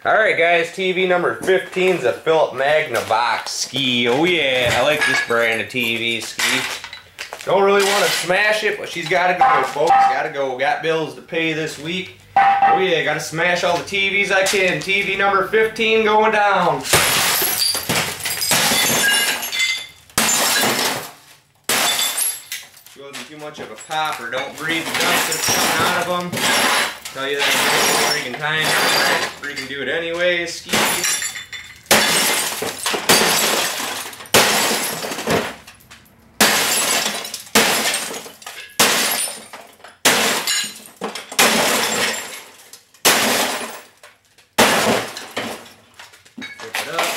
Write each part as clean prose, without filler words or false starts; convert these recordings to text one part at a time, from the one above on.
Alright guys, TV number 15 is a Philips Magnavox ski. Oh yeah, I like this brand of TV ski. Don't really want to smash it, but she's got to go, folks. Got to go. Got bills to pay this week. Oh yeah, got to smash all the TVs I can. TV number 15 going down. She wasn't too much of a popper. Don't breathe the dust that's coming out of them. Tell you that freaking time. Freaking do it anyways. Ski. Flip it up.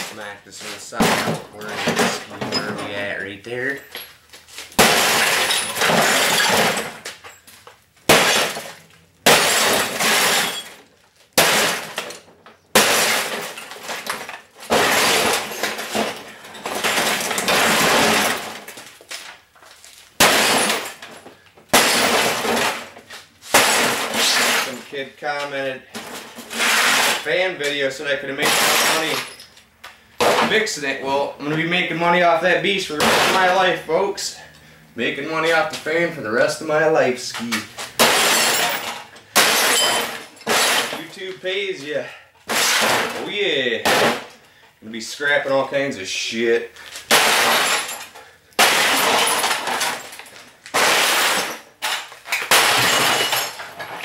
Smack this on the side. Where are we at? Right there. Kid commented fan video said I could have made some money fixing it. Well, I'm going to be making money off that beast for the rest of my life, folks. Making money off the fan for the rest of my life, ski. YouTube pays ya. Oh yeah. I'm going to be scrapping all kinds of shit.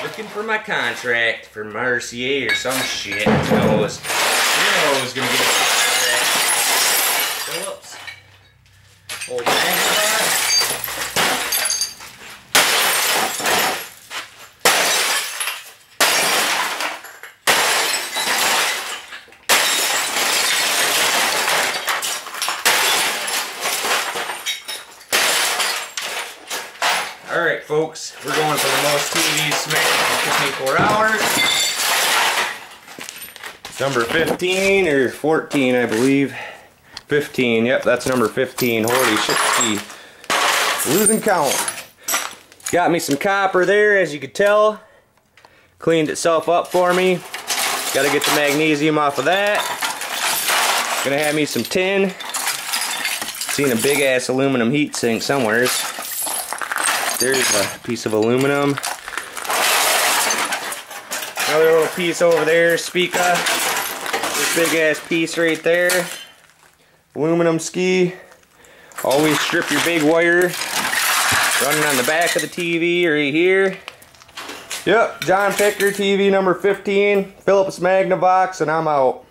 Looking for my contract for my RCA or some shit. Who knows? Who's gonna get a contract? Philips. Old Magnavox. Alright folks, we're going for the most TVs smashed in 24 hours. Number 15 or 14 I believe. 15, yep, that's number 15. Holy shit, ski. Losing count. Got me some copper there, as you could tell. Cleaned itself up for me. Gotta get the magnesium off of that. Gonna have me some tin. Seen a big ass aluminum heat sink somewhere. There's a piece of aluminum. Another little piece over there, Spica. This big ass piece right there. Aluminum ski. Always strip your big wire. Running on the back of the TV right here. Yep, John Picker TV number 15. Philips Magnavox, and I'm out.